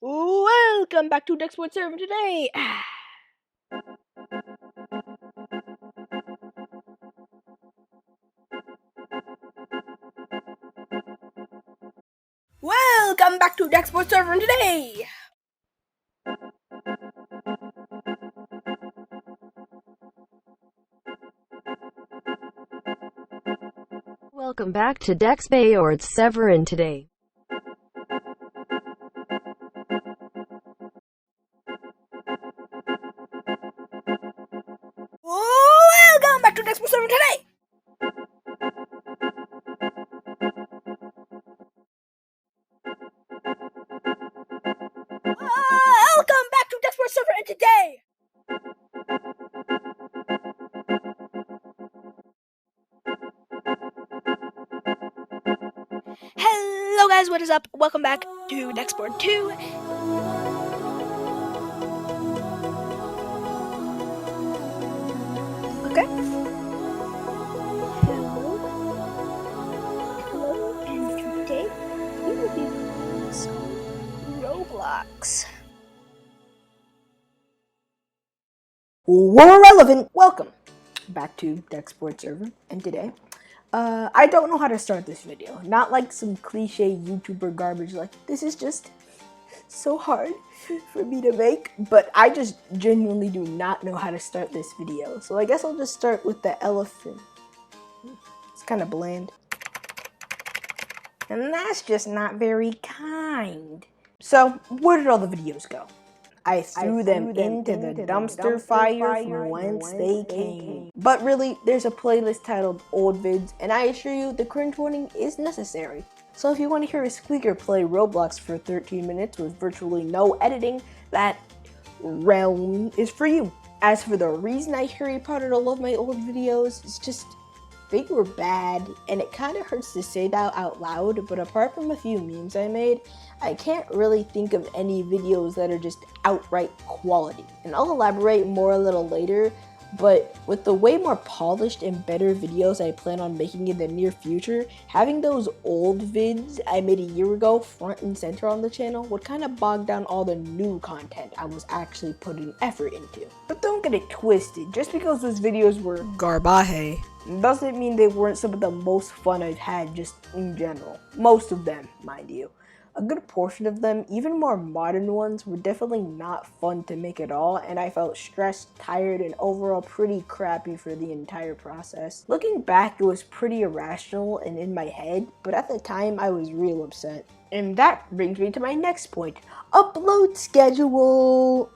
Welcome back to Dexport Server today. Welcome back to Dexport Server today. Welcome back to Dexport Severin today. Welcome back to Dexport Server today. Welcome back to Dexport Server today. Hello guys, what is up? Welcome back to Dexport 2. Okay. Hello, and today we will be playing some Roblox. Relevant. Welcome back to Dexport Server, and today I don't know how to start this video. Not like some cliche YouTuber garbage like this is just so hard for me to make, but I just genuinely do not know how to start this video. So I guess I'll just start with the elephant. It's kind of bland. And that's just not very kind. So where did all the videos go? I threw them into the dumpster fire from whence they came. But really, there's a playlist titled Old Vids, and I assure you the cringe warning is necessary. So if you want to hear a squeaker play Roblox for 13 minutes with virtually no editing, that realm is for you. As for the reason I Harry Potter to love my old videos, it's just they were bad, and it kind of hurts to say that out loud, but apart from a few memes I made, I can't really think of any videos that are just outright quality. And I'll elaborate more a little later, but with the way more polished and better videos I plan on making in the near future, having those old vids I made a year ago front and center on the channel would kind of bog down all the new content I was actually putting effort into. But don't get it twisted, just because those videos were garbage doesn't mean they weren't some of the most fun I've had just in general. Most of them, mind you. A good portion of them, even more modern ones, were definitely not fun to make at all, and I felt stressed, tired, and overall pretty crappy for the entire process. Looking back, it was pretty irrational and in my head, but at the time I was real upset. And that brings me to my next point. Upload schedule!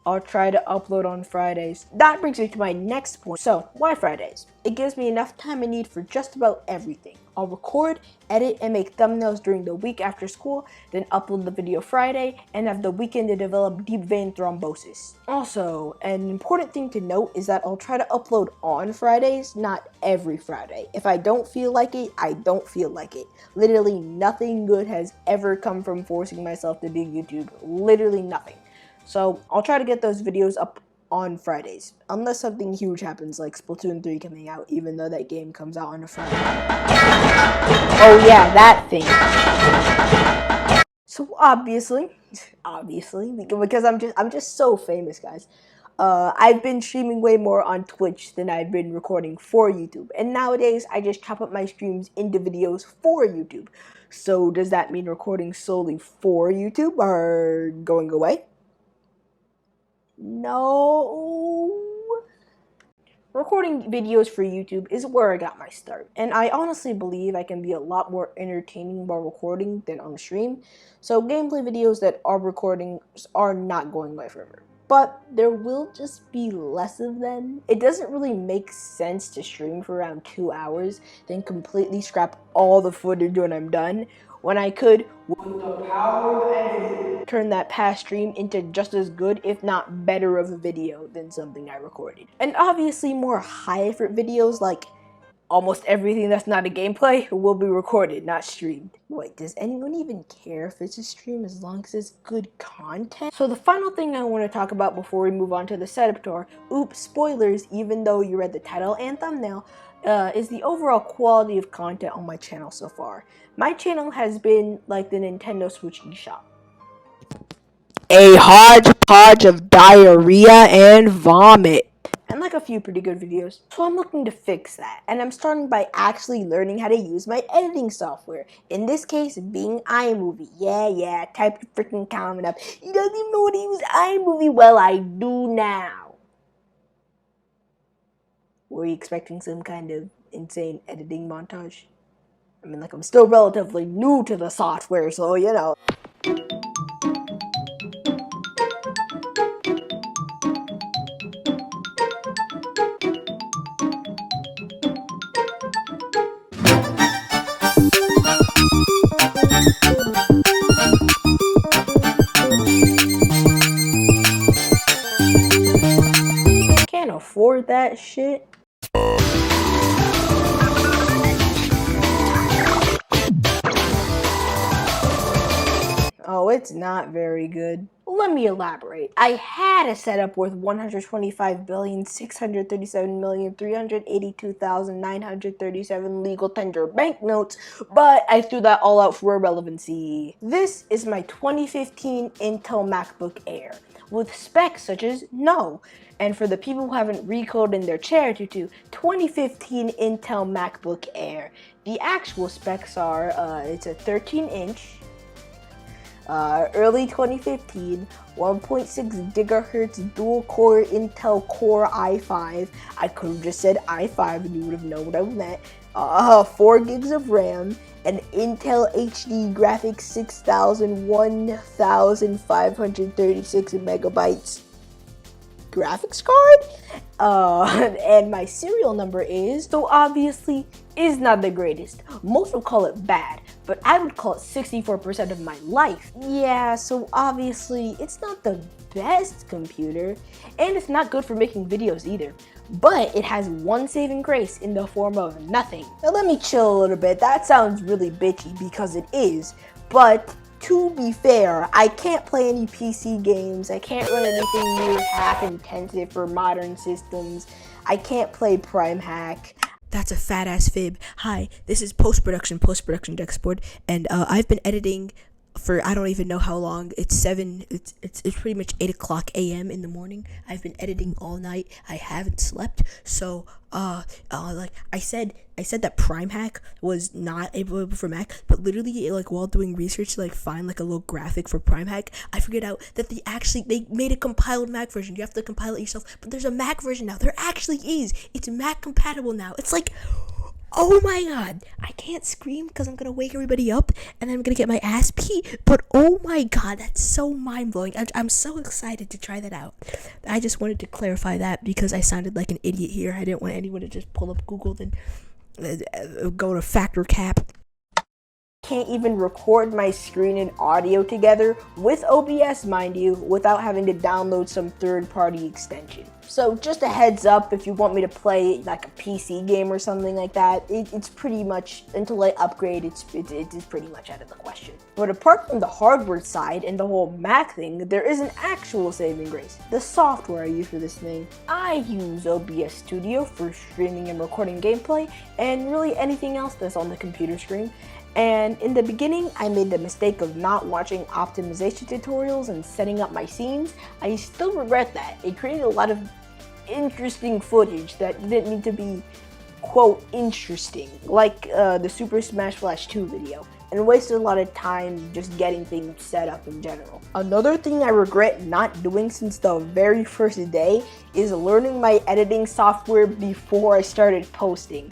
I'll try to upload on Fridays. That brings me to my next point. So, why Fridays? It gives me enough time I need for just about everything. I'll record, edit, and make thumbnails during the week after school, then upload the video Friday, and have the weekend to develop deep vein thrombosis. Also, an important thing to note is that I'll try to upload on Fridays, not every Friday. If I don't feel like it, I don't feel like it. Literally nothing good has ever come from forcing myself to do YouTube. Literally nothing. So I'll try to get those videos up on Fridays, unless something huge happens like Splatoon 3 coming out, even though that game comes out on a Friday. Oh yeah, that thing. So obviously, because I'm just so famous, guys. I've been streaming way more on Twitch than I've been recording for YouTube, and nowadays I just chop up my streams into videos for YouTube. So does that mean recording solely for YouTube are going away? No. Recording videos for YouTube is where I got my start, and I honestly believe I can be a lot more entertaining while recording than on stream, so gameplay videos that are recordings are not going away forever. But there will just be less of them. It doesn't really make sense to stream for around 2 hours, then completely scrap all the footage when I'm done, when I could, with the power of editing, turn that past stream into just as good, if not better of a video than something I recorded. And obviously more high effort videos like almost everything that's not a gameplay will be recorded, not streamed. Wait, does anyone even care if it's a stream as long as it's good content? So the final thing I want to talk about before we move on to the setup tour, oops, spoilers, even though you read the title and thumbnail, is the overall quality of content on my channel so far. My channel has been like the Nintendo Switch eShop. A hodgepodge of diarrhea and vomit. And like a few pretty good videos. So I'm looking to fix that. And I'm starting by actually learning how to use my editing software. In this case, being iMovie. Yeah, type your freaking comment up. You don't even know how to use iMovie. Well, I do now. Were you expecting some kind of insane editing montage? I mean, like, I'm still relatively new to the software, so you know. Can't afford that shit. Oh, it's not very good. Let me elaborate. I had a setup worth 125,637,382,937 legal tender banknotes, but I threw that all out for irrelevancy. This is my 2015 Intel MacBook Air, with specs such as no. And for the people who haven't recoded in their chair due to 2015 Intel MacBook Air, the actual specs are, it's a 13-inch, early 2015, 1.6 gigahertz dual-core Intel Core i5. I could have just said i5 and you would have known what I meant. 4 gigs of RAM, an Intel HD graphics 1536 megabytes graphics card, and my serial number is, so obviously, is not the greatest. Most would call it bad, but I would call it 64% of my life. Yeah, so obviously, it's not the best computer, and it's not good for making videos either. But it has one saving grace in the form of nothing. Now let me chill a little bit. That sounds really bitchy because it is, but to be fair, I can't play any PC games. I can't run anything near half intensive for modern systems. I can't play PrimeHack. That's a fat ass fib. Hi, this is post-production Dexboard, and I've been editing for I don't even know how long. It's pretty much 8 o'clock a.m. in the morning. I've been editing all night. I haven't slept. So like I said that PrimeHack was not able for Mac, but literally like while doing research to like find like a little graphic for PrimeHack, I figured out that they made a compiled Mac version. You have to compile it yourself, but there's a Mac version now. There actually is. It's Mac compatible now. It's like, oh my god, I can't scream because I'm gonna wake everybody up and then I'm gonna get my ass beat, but oh my god, that's so mind-blowing. I'm so excited to try that out. I just wanted to clarify that because I sounded like an idiot here. I didn't want anyone to just pull up Google and go to Factor Cap. Can't even record my screen and audio together with OBS, mind you, without having to download some third-party extension. So just a heads up, if you want me to play like a PC game or something like that, it's pretty much, until I upgrade, it's pretty much out of the question. But apart from the hardware side and the whole Mac thing, there is an actual saving grace. The software I use for this thing. I use OBS Studio for streaming and recording gameplay, and really anything else that's on the computer screen. And in the beginning, I made the mistake of not watching optimization tutorials and setting up my scenes. I still regret that. It created a lot of interesting footage that didn't need to be, quote, interesting, like the Super Smash Flash 2 video, and wasted a lot of time just getting things set up in general. Another thing I regret not doing since the very first day is learning my editing software before I started posting.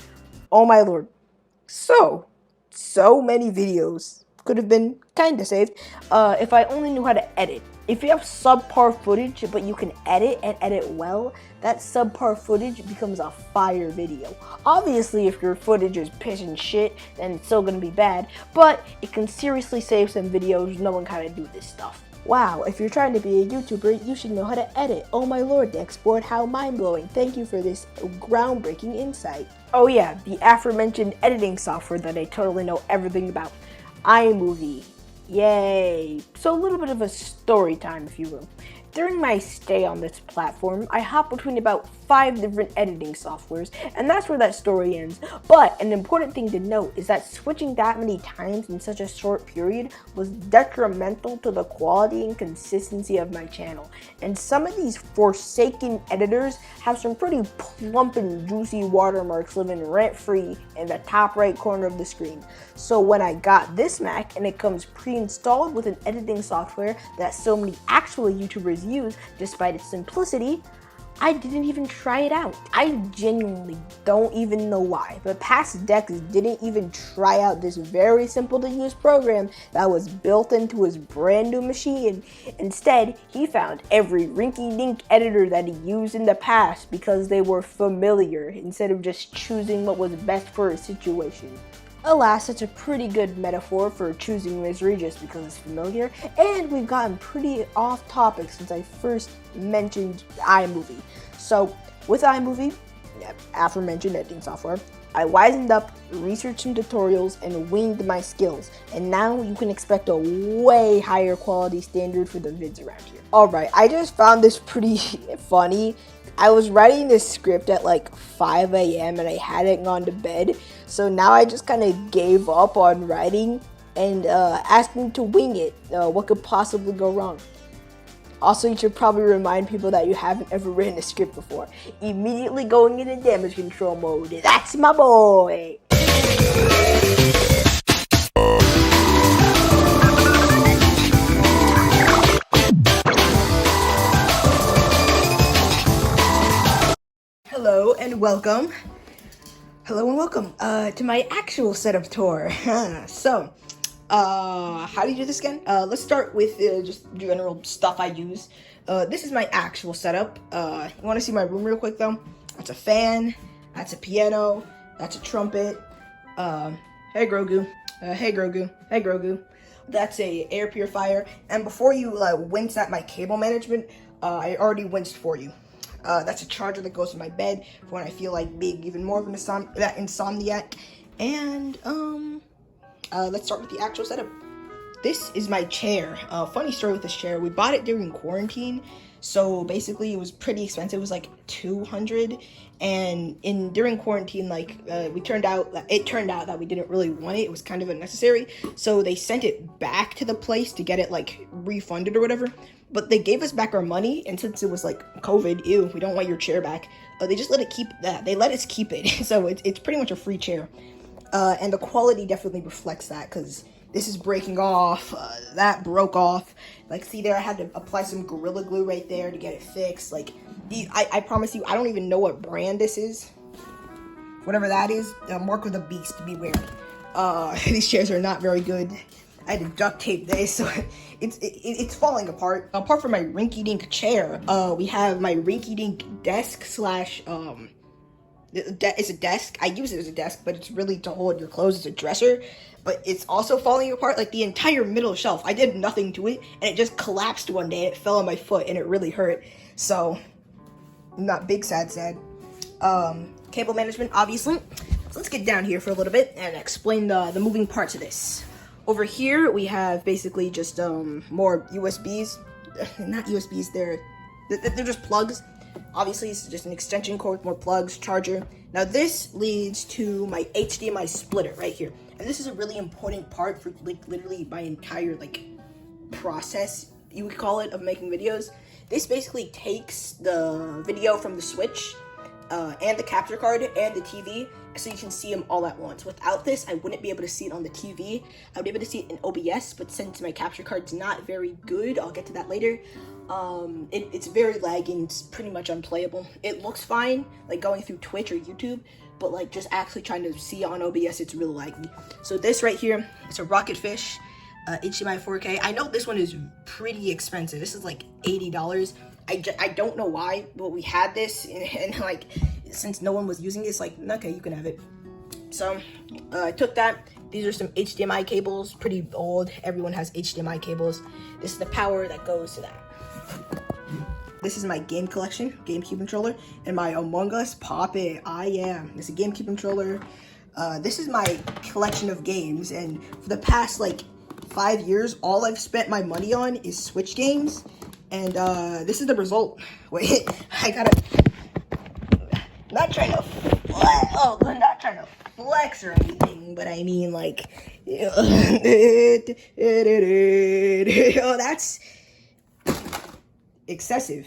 Oh my lord. So many videos could have been kinda saved if I only knew how to edit. If you have subpar footage but you can edit and edit well, that subpar footage becomes a fire video. Obviously, if your footage is piss and shit, then it's still gonna be bad, but it can seriously save some videos knowing how to do this stuff. Wow, if you're trying to be a YouTuber, you should know how to edit. Oh my lord, Dexboard, how mind-blowing. Thank you for this groundbreaking insight. Oh yeah, the aforementioned editing software that I totally know everything about. iMovie. Yay. So a little bit of a story time, if you will. During my stay on this platform, I hopped between about 5 different editing softwares, and that's where that story ends. But an important thing to note is that switching that many times in such a short period was detrimental to the quality and consistency of my channel. And some of these forsaken editors have some pretty plump and juicy watermarks living rent-free in the top right corner of the screen. So when I got this Mac and it comes pre-installed with an editing software that so many actual YouTubers use despite its simplicity, I didn't even try it out. I genuinely don't even know why, but Past Dex didn't even try out this very simple to use program that was built into his brand new machine. Instead, he found every rinky-dink editor that he used in the past because they were familiar instead of just choosing what was best for his situation. Alas, it's a pretty good metaphor for choosing misery just because it's familiar, and we've gotten pretty off topic since I first mentioned iMovie. So, with iMovie, aforementioned editing software, I wisened up, researched some tutorials, and winged my skills, and now you can expect a way higher quality standard for the vids around here. Alright, I just found this pretty funny. I was writing this script at like 5 a.m. and I hadn't gone to bed, so now I just kind of gave up on writing and asked me to wing it. What could possibly go wrong? Also, you should probably remind people that you haven't ever written a script before. Immediately going into damage control mode. That's my boy! Hello and welcome to my actual setup tour. So, how do you do this again? Let's start with just general stuff I use. This is my actual setup. You want to see my room real quick though? That's a fan, that's a piano, that's a trumpet. Hey Grogu, hey Grogu, hey Grogu. That's a air purifier. And before you wince at my cable management, I already winced for you. That's a charger that goes to my bed for when I feel like being even more of an insomniac. And let's start with the actual setup. This is my chair. Funny story with this chair. We bought it during quarantine, so basically it was pretty expensive. It was like $200, and during quarantine, it turned out that we didn't really want it. It was kind of unnecessary, so they sent it back to the place to get it like refunded or whatever. But they gave us back our money, and since it was like COVID, ew, we don't want your chair back. They just let us keep it. So it's pretty much a free chair. And the quality definitely reflects that, because this is breaking off, that broke off. Like, see there, I had to apply some Gorilla Glue right there to get it fixed. Like, I promise you, I don't even know what brand this is. Whatever that is, Mark of the Beast, beware. These chairs are not very good. I had to duct tape this, so it's falling apart. Apart from my rinky-dink chair, we have my rinky-dink desk slash, it's a desk. I use it as a desk, but it's really to hold your clothes. It's a dresser, but it's also falling apart. Like the entire middle shelf, I did nothing to it, and it just collapsed one day. And it fell on my foot, and it really hurt. So, not big sad. Cable management, obviously. So let's get down here for a little bit and explain the moving parts of this. Over here, we have basically just more USBs. Not USBs, they're just plugs. Obviously, it's just an extension cord with more plugs, charger. Now this leads to my HDMI splitter right here. And this is a really important part for literally my entire process, you would call it, of making videos. This basically takes the video from the Switch and the capture card and the TV, so you can see them all at once. Without this, I wouldn't be able to see it on the TV. I would be able to see it in OBS, but since my capture card's not very good, I'll get to that later, it's very lagging. It's pretty much unplayable. It looks fine, like going through Twitch or YouTube, but just actually trying to see on OBS, it's real laggy. So this right here, it's a Rocketfish HDMI 4K. I know this one is pretty expensive. This is like $80. I don't know why, but we had this, and since no one was using this, okay, you can have it. So I took that. These are some HDMI cables, pretty old. Everyone has HDMI cables. This is the power that goes to that. This is my game collection, GameCube controller, and my Among Us Pop It. This is a GameCube controller. This is my collection of games, and for the past 5 years, all I've spent my money on is Switch games. And this is the result. Wait, I gotta, not trying to not trying to flex or anything, but I mean like, oh, that's excessive.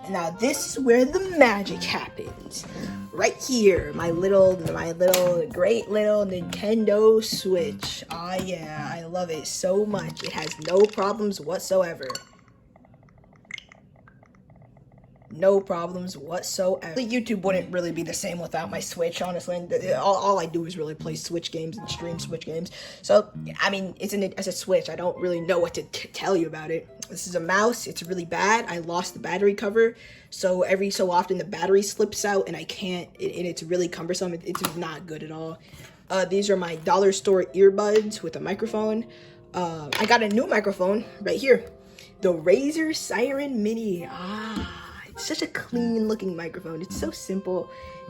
Now this is where the magic happens. Right here, my great little Nintendo Switch. Oh yeah, I love it so much. It has no problems whatsoever. No problems whatsoever. YouTube wouldn't really be the same without my Switch, honestly. All I do is really play Switch games and stream Switch games. So, I mean, it's a Switch. I don't really know what to tell you about it. This is a mouse. It's really bad. I lost the battery cover. So every so often the battery slips out and I can't, and it's really cumbersome. It's not good at all. These are my dollar store earbuds with a microphone. I got a new microphone right here. The Razer Siren Mini. It's such a clean looking microphone. It's so simple.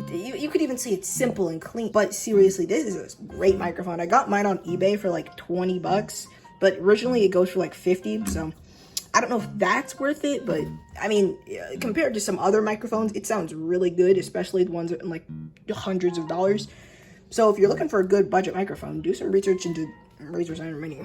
You could even say it's simple and clean. But seriously, this is a great microphone. I got mine on eBay for like 20 bucks. But originally it goes for like 50. So I don't know if that's worth it. But I mean, compared to some other microphones, it sounds really good. Especially the ones that are like hundreds of dollars. So if you're looking for a good budget microphone, do some research into Razer Siren Mini.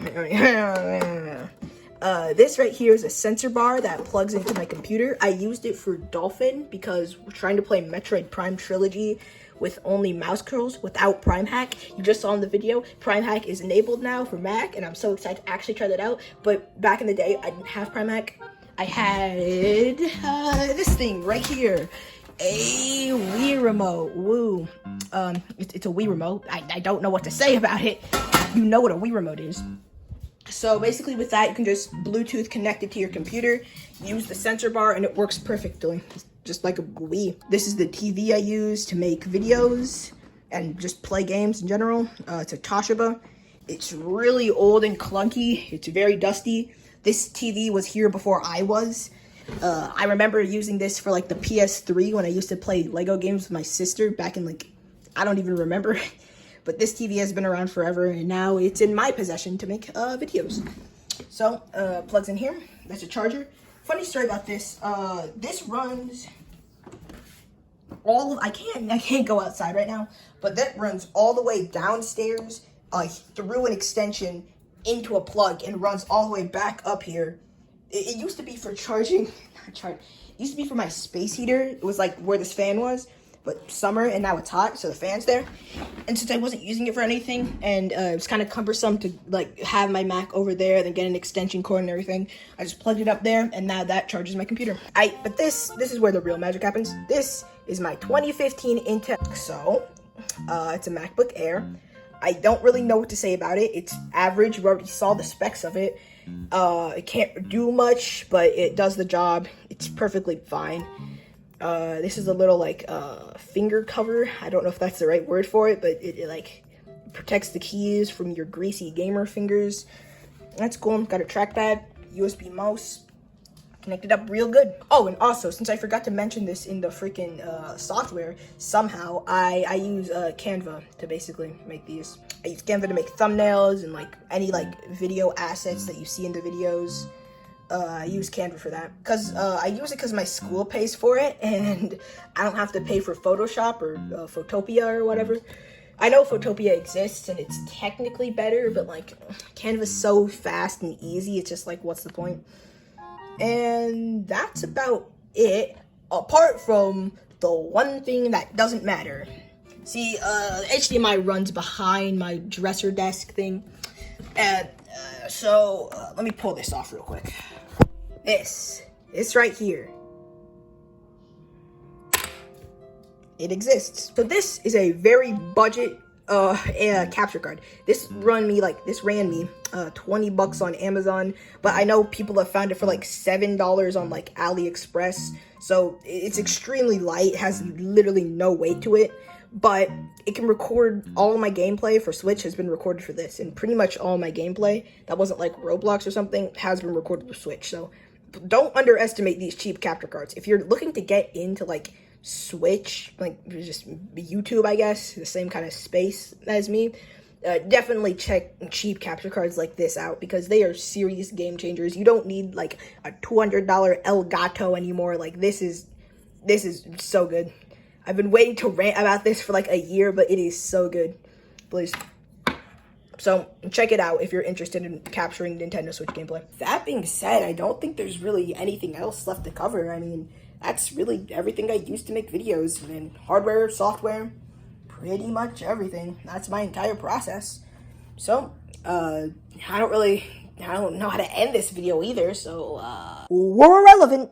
This right here is a sensor bar that plugs into my computer. I used it for Dolphin because we're trying to play Metroid Prime Trilogy with only mouse curls without Prime Hack. You just saw in the video, Prime Hack is enabled now for Mac, and I'm so excited to actually try that out. But back in the day, I didn't have Prime Hack. I had this thing right here, a Wii remote. Woo. It's a Wii remote. I don't know what to say about it. You know what a Wii remote is. So basically with that, you can just Bluetooth connect it to your computer, use the sensor bar, and it works perfectly, just like a Wii. This is the TV I use to make videos and just play games in general. It's a Toshiba. It's really old and clunky. It's very dusty. This TV was here before I was. I remember using this for like the PS3 when I used to play Lego games with my sister back in like, I don't even remember. But this TV has been around forever, and now it's in my possession to make videos. So, plugs in here. That's a charger. Funny story about this. This runs all of, I can't go outside right now, but that runs all the way downstairs, through an extension into a plug, and runs all the way back up here. It used to be for charging, it used to be for my space heater. It was like where this fan was. But summer, and now it's hot, so the fan's there. And since I wasn't using it for anything, and it was kind of cumbersome to like have my Mac over there, then get an extension cord and everything, I just plugged it up there, and now that charges my computer. But this is where the real magic happens. This is my 2015 Intel. So, it's a MacBook Air. I don't really know what to say about it. It's average. You already saw the specs of it. It can't do much, but it does the job. It's perfectly fine. This is a little like finger cover. I don't know if that's the right word for it, but it like protects the keys from your greasy gamer fingers. That's cool. Got a trackpad, USB mouse, connected up real good. Oh, and also, since I forgot to mention this in the freaking software, somehow I use Canva to basically make these. I use Canva to make thumbnails and like any like video assets that you see in the videos. I use Canva for that because I use it because my school pays for it, and I don't have to pay for Photoshop or Photopea or whatever. I know Photopea exists and it's technically better, but like Canva's so fast and easy, it's just like, what's the point? And that's about it, apart from the one thing that doesn't matter. See, HDMI runs behind my dresser desk thing, and so let me pull this off real quick. It's right here. It exists. So this is a very budget capture card. This ran me 20 bucks on Amazon, but I know people have found it for like $7 on like AliExpress. So it's extremely light, has literally no weight to it, but it can record all of my gameplay for Switch has been recorded for this, and pretty much all my gameplay that wasn't like Roblox or something has been recorded for Switch. So don't underestimate these cheap capture cards. If you're looking to get into like Switch, like just YouTube, I guess, the same kind of space as me, definitely check cheap capture cards like this out because they are serious game changers. You don't need like a $200 Elgato anymore. Like this is so good. I've been waiting to rant about this for like a year, but it is so good. Please. So check it out if you're interested in capturing Nintendo Switch gameplay. That being said, I don't think there's really anything else left to cover. I mean, that's really everything I use to make videos. I mean, hardware, software, pretty much everything. That's my entire process. So, I don't know how to end this video either, so, we're irrelevant.